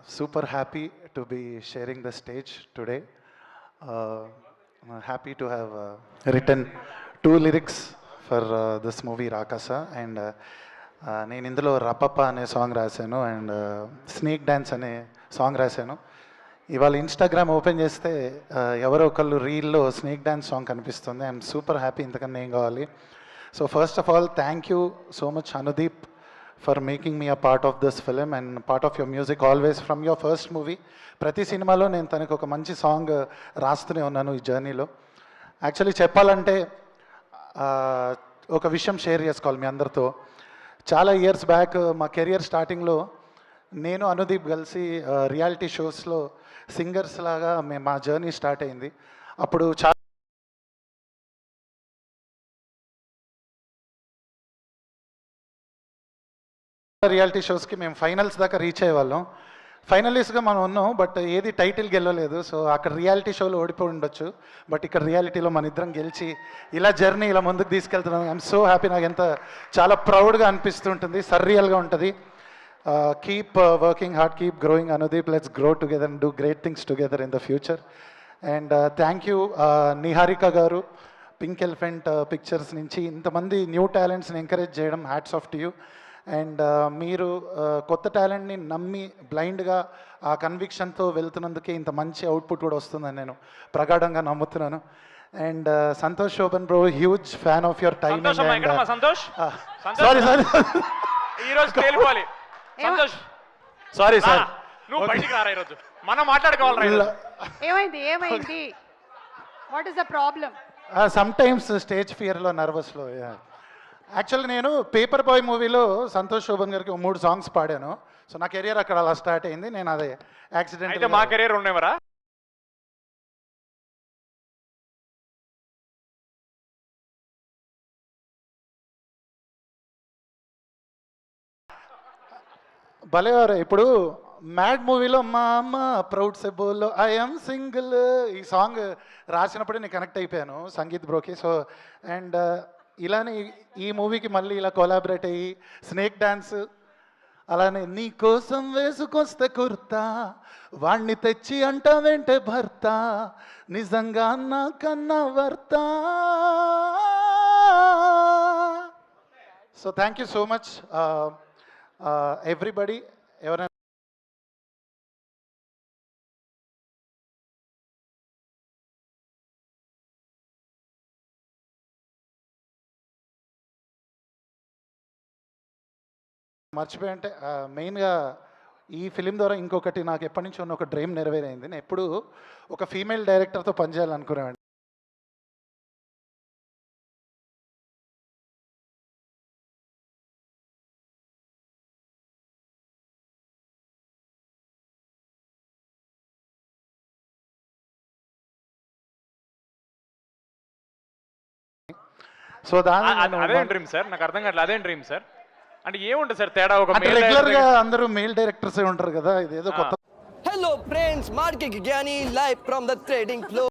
super happy to be sharing the stage today. Happy to have written two lyrics for this movie Rakasa, and నేను ఇందులో రపప్ప అనే song రాశాను and snake dance అనే song రాశాను. ఇవాళ Instagram open చేస్తే ఎవరో ఒకళ్ళు రీల్లో స్నేక్ డ్యాన్స్ సాంగ్ కనిపిస్తుంది. ఐఎమ్ సూపర్ హ్యాపీ, ఇంతకన్నా ఏం కావాలి. So first of all thank you so much Anudeep for making me a part of this film and part of your music always from your first movie. ప్రతి సినిమాలో నేను తనకు ఒక మంచి సాంగ్ రాస్తూనే ఉన్నాను ఈ జర్నీలో. యాక్చువల్లీ చెప్పాలంటే ఒక విషయం షేర్ చేసుకోవాలి మీ అందరితో. చాలా ఇయర్స్ బ్యాక్ మా కెరియర్ స్టార్టింగ్లో నేను అనుదీప్ కలిసి రియాలిటీ షోస్లో సింగర్స్ లాగా మా జర్నీ స్టార్ట్ అయింది. అప్పుడు చాలా రియాలిటీ షోస్కి మేము ఫైనల్స్ దాకా రీచ్ అయ్యేవాళ్ళం. ఫైనలిస్ట్గా మనం ఉన్నాం, బట్ ఏది టైటిల్ గెలవలేదు. సో అక్కడ రియాలిటీ షోలో ఓడిపోయి ఉండొచ్చు, బట్ ఇక్కడ రియాలిటీలో మన ఇద్దరం గెలిచి ఇలా జర్నీ ఇలా ముందుకు తీసుకెళ్తున్నాను. I'm so happy. నాకు ఎంత చాలా ప్రౌడ్గా అనిపిస్తుంటుంది, సర్రియల్గా ఉంటుంది. Keep working hard, keep growing Anudeep. Let's grow together and do great things together in the future. And thank you Niharika garu, pink elephant pictures నుంచి ఇంతమంది న్యూ టాలెంట్స్ని ఎంకరేజ్ చేయడం, hats off to you. And మీరు కొత్త టాలెంట్ని నమ్మి బ్లైండ్గా ఆ కన్విక్షన్తో వెళ్తున్నందుకే ఇంత మంచి అవుట్పుట్ కూడా వస్తుందని నేను ప్రగాఢంగా నమ్ముతున్నాను. And Santosh Sobhan bro, huge fan of your timing. Sorry sorry ఈరోజు తేలిపోవాలి. సంతోష్ సారీ సార్, నువ్వు బయటికి రారా ఈరోజు, మనం మాట్లాడుకోవాలి. ఏమైంది ఏమైంది? What is the problem? Sometimes stage ఫియర్లో, నర్వస్లో. యాక్చువల్లీ నేను పేపర్ బాయ్ మూవీలో సంతోష్ శోభన్ గారికి 3 సాంగ్స్ పాడాను. సో నా కెరియర్ అక్కడ అలా స్టార్ట్ అయింది. నేను అదే యాక్సిడెంట్. అయితే మా కెరియర్ ఉండేవరా? భలేవారు. ఇప్పుడు మ్యాడ్ మూవీలో మా అమ్మ ప్రౌడ్ సెబోలో ఐఎమ్ సింగిల్ ఈ సాంగ్ రాసినప్పుడే నేను కనెక్ట్ అయిపోయాను సంగీత్ బ్రోకి. సో అండ్ ఇలానే ఈ మూవీకి మళ్ళీ ఇలా కొలాబరేట్ అయ్యి స్నేక్ డ్యాన్స్, అలానే నీ కోసం వేసుకొస్తే కుర్తా, వాణ్ణి తెచ్చి అంట వెంటే భర్త, నిజంగా నాకన్నా వర్త. So thank you so much everybody. ఎవరైనా మర్చిపోయి అంటే మెయిన్గా ఈ ఫిలిం ద్వారా ఇంకొకటి నాకు ఎప్పటి నుంచి ఉన్న ఒక డ్రీమ్ నెరవేరైంది. నేను ఎప్పుడు ఒక ఫీమేల్ డైరెక్టర్తో పనిచేయాలనుకునేవాడిని. సో అదే డ్రీమ్ సార్, నాకు అర్థం కావట్లేదు. అదే డ్రీమ్ సార్ అంటే ఏముంటుంది సార్ తేడా? ఒక రెగ్యులర్ గా అందరూ మేల్ డైరెక్టర్స్ ఉంటారు కదా, ఇదేదో కొత్త. Hello friends, Market Gyani live from the trading floor.